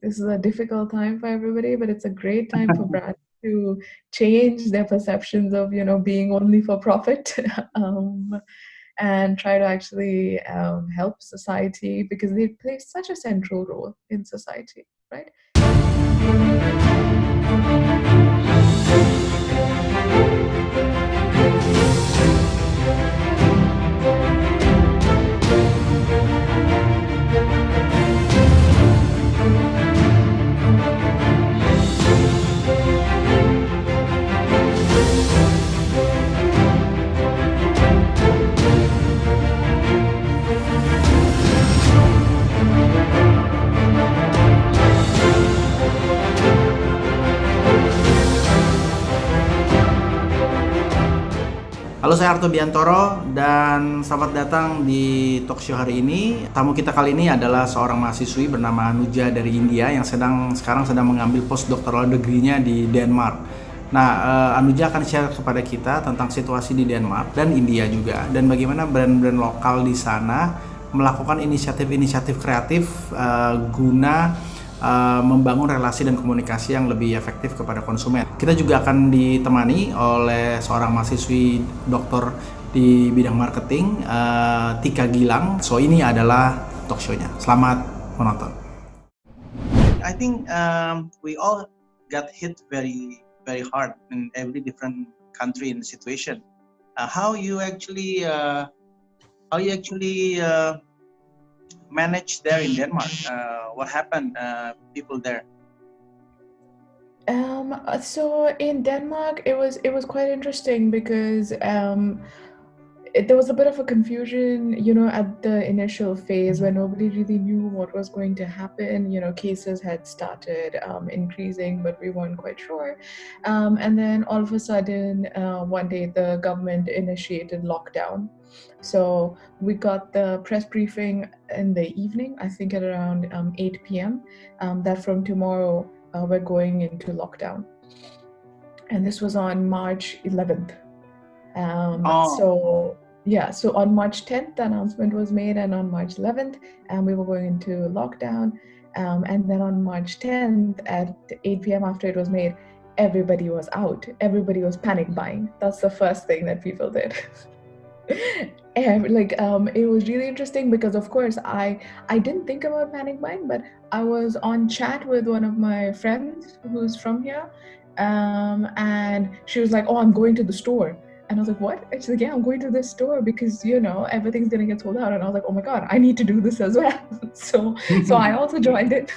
This is a difficult time for everybody, but it's a great time for brands to change their perceptions of, being only for profit, and try to actually help society, because they play such a central role in society, right? Halo, saya Arto Biantoro dan selamat datang di talk show hari ini. Tamu kita kali ini adalah seorang mahasiswi bernama Anuja dari India yang sekarang sedang mengambil postdoctoral degree-nya di Denmark. Nah, Anuja akan share kepada kita tentang situasi di Denmark dan India juga, dan bagaimana brand-brand lokal di sana melakukan inisiatif-inisiatif kreatif guna membangun relasi dan komunikasi yang lebih efektif kepada konsumen. Kita juga akan ditemani oleh seorang mahasiswi doktor di bidang marketing, Tika Gilang. So ini adalah talk show-nya. Selamat menonton. I think we all got hit very very hard in every different country and situation. How you actually manage there in Denmark? What happened, people there? So in Denmark, it was quite interesting because there was a bit of a confusion, at the initial phase where nobody really knew what was going to happen. Cases had started increasing, but we weren't quite sure. And then all of a sudden, one day the government initiated lockdown. So we got the press briefing in the evening, I think at around 8 p.m., that from tomorrow we're going into lockdown. And this was on March 11th. So on March 10th, the announcement was made, and on March 11th, we were going into lockdown. And then on March 10th at 8 p.m. after it was made, everybody was out. Everybody was panic buying. That's the first thing that people did. And it was really interesting because, of course, I didn't think about panic buying, but I was on chat with one of my friends who's from here, and she was like, "Oh, I'm going to the store." And I was like, "What?" And she's like, "Yeah, I'm going to this store because everything's gonna get sold out." And I was like, "Oh my god, I need to do this as well." So I also joined it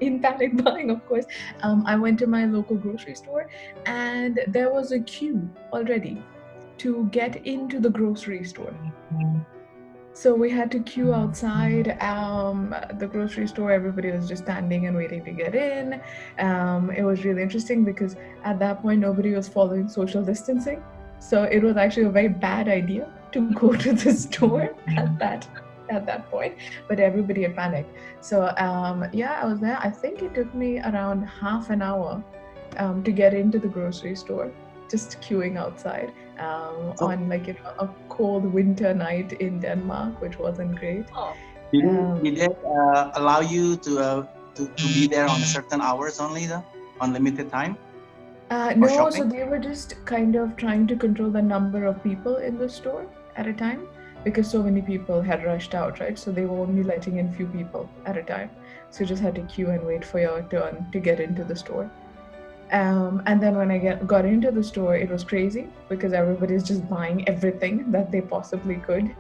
in panic buying, of course. I went to my local grocery store, and there was a queue already to get into the grocery store. So we had to queue outside the grocery store. Everybody was just standing and waiting to get in. It was really interesting because at that point nobody was following social distancing. So it was actually a very bad idea to go to the store at that point, but everybody had panicked. So I was there. I think it took me around half an hour to get into the grocery store, just queuing outside on a cold winter night in Denmark, which wasn't great. Did they allow you to be there on certain hours only, though, on limited time? No, shopping? So they were just kind of trying to control the number of people in the store at a time because so many people had rushed out, right? So they were only letting in few people at a time. So you just had to queue and wait for your turn to get into the store. And then when I got into the store, it was crazy because everybody's just buying everything that they possibly could.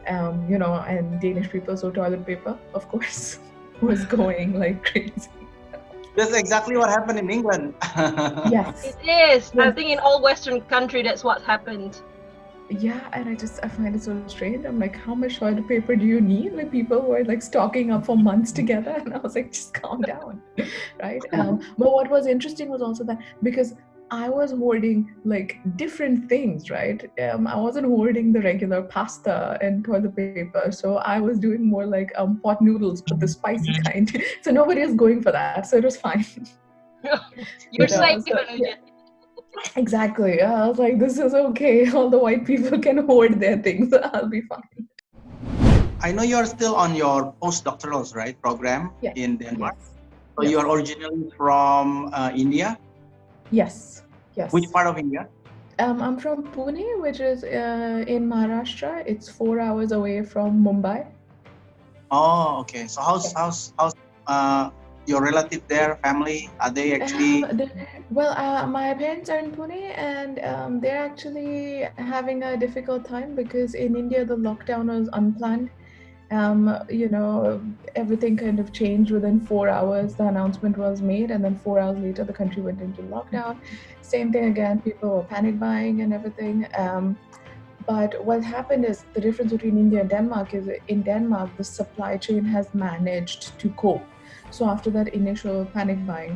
And Danish people, so toilet paper, of course, was going like crazy. That's exactly what happened in England. Yes. It is. I think in all Western countries, that's what happened. Yeah, and I find it so strange. I'm like, how much toilet paper do you need? Like, people were like stocking up for months together, and I was like, just calm down, right? But what was interesting was also that because I was hoarding like different things, right? I wasn't hoarding the regular pasta and toilet paper, so I was doing more like pot noodles, but the spicy kind. So nobody was going for that, so it was fine. You're safe, yeah. Exactly. I was like, this is okay. All the white people can hoard their things. I'll be fine. I know you're still on your postdoctorals, right, program in Denmark. Yes. So you are originally from India? Yes. Yes. Which part of India? I'm from Pune, which is in Maharashtra. It's 4 hours away from Mumbai. Oh, okay. So how's your relative there, family? Are they actually? My parents are in Pune, and they're actually having a difficult time because in India the lockdown was unplanned. Everything kind of changed within 4 hours. The announcement was made, and then 4 hours later, the country went into lockdown. Same thing again, people were panic buying and everything. But what happened is the difference between India and Denmark is in Denmark, the supply chain has managed to cope. So after that initial panic buying,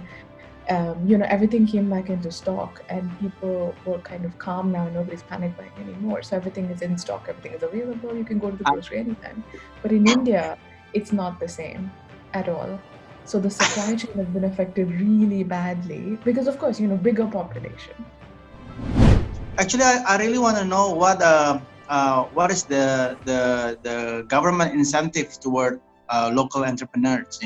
everything came back into stock and people were kind of calm now. Nobody's panic buying anymore. So everything is in stock, everything is available. You can go to the grocery anytime. But in India, it's not the same at all. So the supply chain has been affected really badly because, of course, bigger population. Actually, I really want to know what is the government incentive toward local entrepreneurs.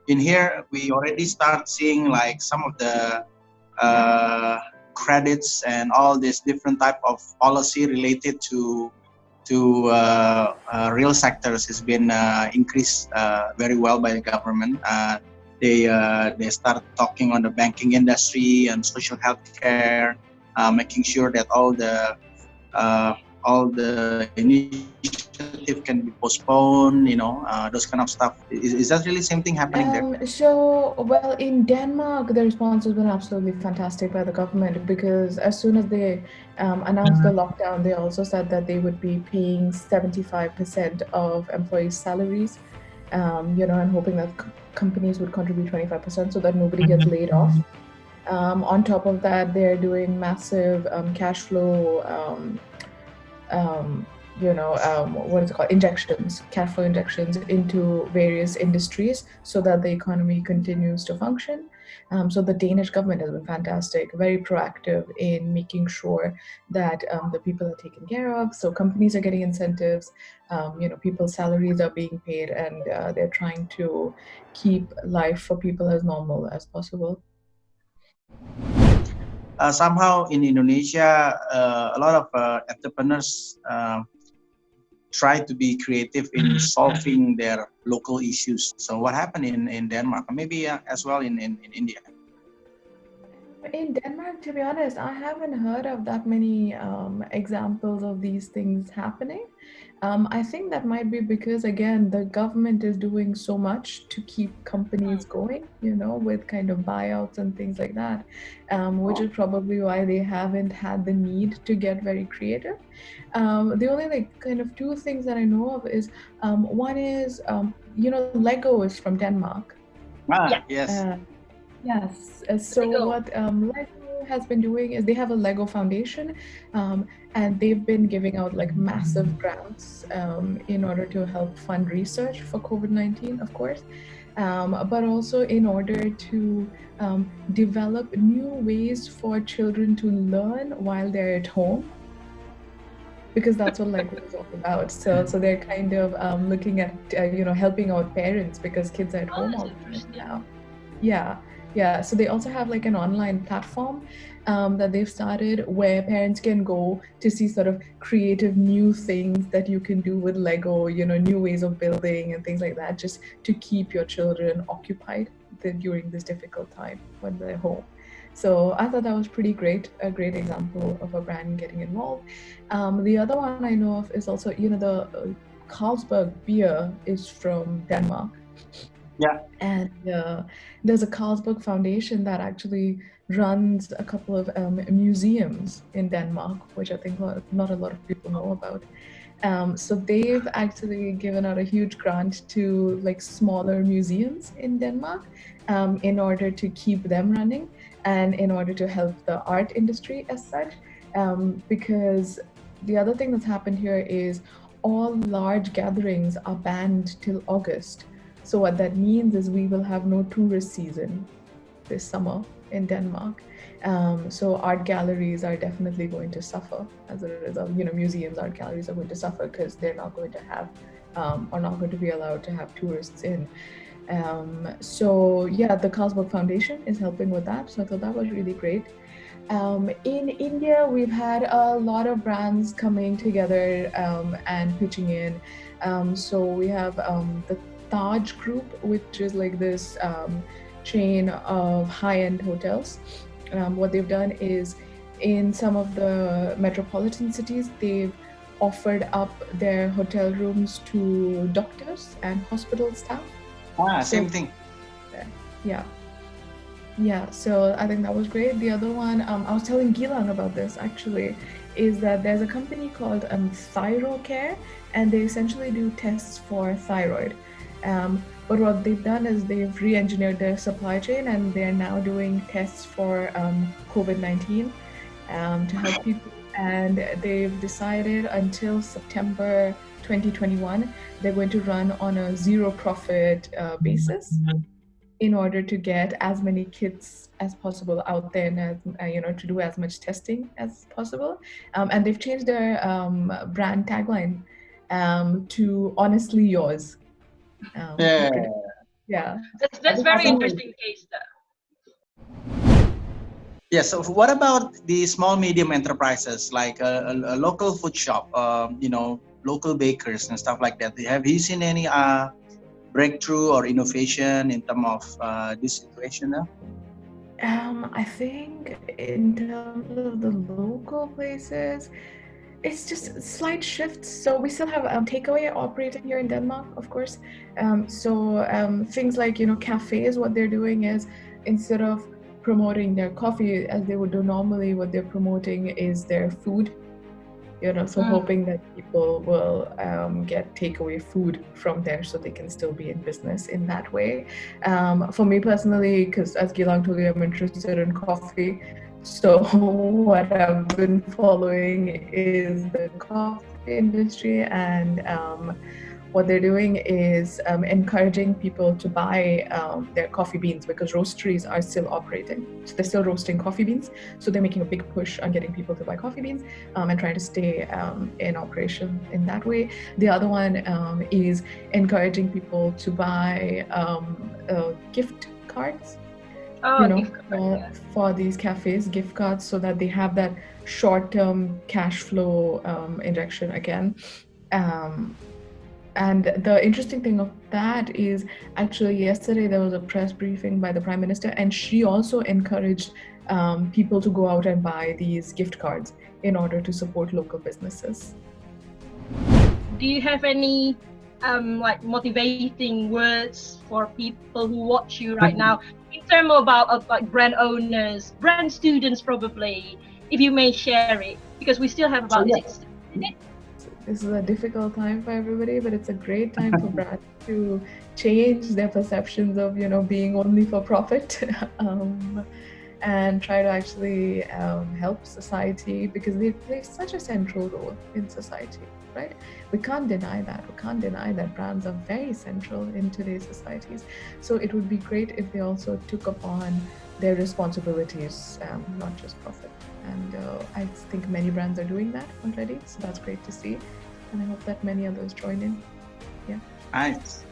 In here we already start seeing like some of the credits and all this different type of policy related to real sectors has been increased very well by the government. They start talking on the banking industry and social health care, making sure that all the initiative can be postponed, those kind of stuff. Is that really same thing happening there? In Denmark, the response has been absolutely fantastic by the government because as soon as they announced the lockdown, they also said that they would be paying 75% of employees' salaries, and hoping that companies would contribute 25% so that nobody gets laid off. On top of that, they're doing massive cash flow, cash flow injections into various industries so that the economy continues to function. So the Danish government has been fantastic, very proactive in making sure that the people are taken care of. So companies are getting incentives, people's salaries are being paid, and they're trying to keep life for people as normal as possible. Somehow in Indonesia, a lot of entrepreneurs try to be creative in solving their local issues. So what happened in Denmark, maybe as well in India? In Denmark, to be honest, I haven't heard of that many examples of these things happening. I think that might be because, again, the government is doing so much to keep companies going, with kind of buyouts and things like that, which is probably why they haven't had the need to get very creative. The only kind of two things that I know of is one is, Lego is from Denmark. Yes. Yes. So what Lego has been doing is they have a Lego Foundation, and they've been giving out massive grants in order to help fund research for COVID-19, of course, but also in order to develop new ways for children to learn while they're at home. Because that's what Lego is all about. So they're kind of looking at helping out parents because kids are at home all the time now. Yeah. So they also have an online platform that they've started where parents can go to see sort of creative new things that you can do with Lego, new ways of building and things like that, just to keep your children occupied during this difficult time when they're home. So I thought that was a great example of a brand getting involved. The other one I know of is also, the Carlsberg beer is from Denmark. Yeah. And there's a Carlsberg Foundation that actually runs a couple of museums in Denmark, which I think not a lot of people know about. So they've actually given out a huge grant to smaller museums in Denmark in order to keep them running and in order to help the art industry as such. Because the other thing that's happened here is all large gatherings are banned till August. So what that means is we will have no tourist season this summer in Denmark. So art galleries are definitely going to suffer as a result. Museums, art galleries are going to suffer because they're not going to have, or not going to be allowed to have tourists in. So yeah, the Carlsberg Foundation is helping with that. So I thought that was really great. In India, we've had a lot of brands coming together and pitching in. So we have the Taj Group, which is like this chain of high-end hotels. What they've done is in some of the metropolitan cities, they've offered up their hotel rooms to doctors and hospital staff. Same thing. Yeah. Yeah, so I think that was great. The other one, I was telling Gilang about this actually, is that there's a company called ThyroCare, and they essentially do tests for thyroid. But what they've done is they've re-engineered their supply chain, and they're now doing tests for COVID-19 to help people. And they've decided until September 2021, they're going to run on a zero profit basis in order to get as many kits as possible out there, and as, to do as much testing as possible. And they've changed their brand tagline to "Honestly Yours." Yeah. That's very interesting case though. Yeah. So what about the small medium enterprises like a local food shop, local bakers and stuff like that? Have you seen any breakthrough or innovation in terms of this situation now? I think in terms of the local places, it's just slight shifts. So we still have takeaway operating here in Denmark, of course. So things like, cafes, what they're doing is instead of promoting their coffee as they would do normally, what they're promoting is their food. So hoping that people will get takeaway food from there so they can still be in business in that way. For me personally, because as Gilang told you, I'm interested in coffee. So what I've been following is the coffee industry, and what they're doing is encouraging people to buy their coffee beans, because roasteries are still operating. So they're still roasting coffee beans. So they're making a big push on getting people to buy coffee beans and trying to stay in operation in that way. The other one is encouraging people to buy gift cards. For these cafes, gift cards, so that they have that short-term cash flow injection again. And the interesting thing of that is actually yesterday there was a press briefing by the Prime Minister, and she also encouraged people to go out and buy these gift cards in order to support local businesses. Do you have any motivating words for people who watch you right now in terms about like brand owners, brand students probably, if you may share it, because we still have about 6 minutes. This is a difficult time for everybody, but it's a great time for brands to change their perceptions of, being only for profit and try to actually help society, because they play such a central role in society, right? We can't deny that. We can't deny that brands are very central in today's societies. So it would be great if they also took upon their responsibilities, not just profit. And I think many brands are doing that already, so that's great to see. And I hope that many others join in. Yeah. Nice.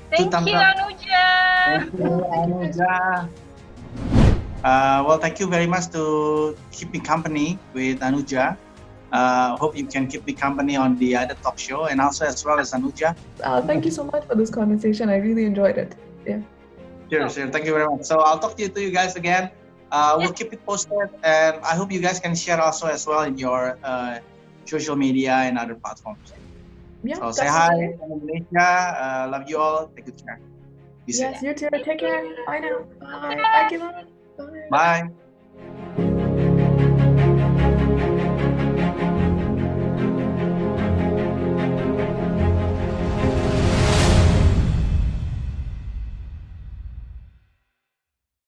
Thank you, Anuja. Thank you, Anuja. Well, thank you very much to keep me company with Anuja. Hope you can keep me company on the other talk show, and also as well as Anuja. Thank you so much for this conversation. I really enjoyed it. Yeah. Sure. Thank you very much. So I'll talk to you guys again. We'll keep it posted, and I hope you guys can share also as well in your social media and other platforms. Yeah. So say hi from Indonesia. Love you all. Take good care. Yes, you too. Take care. Bye now. Bye. Bye, Gilang. Bye.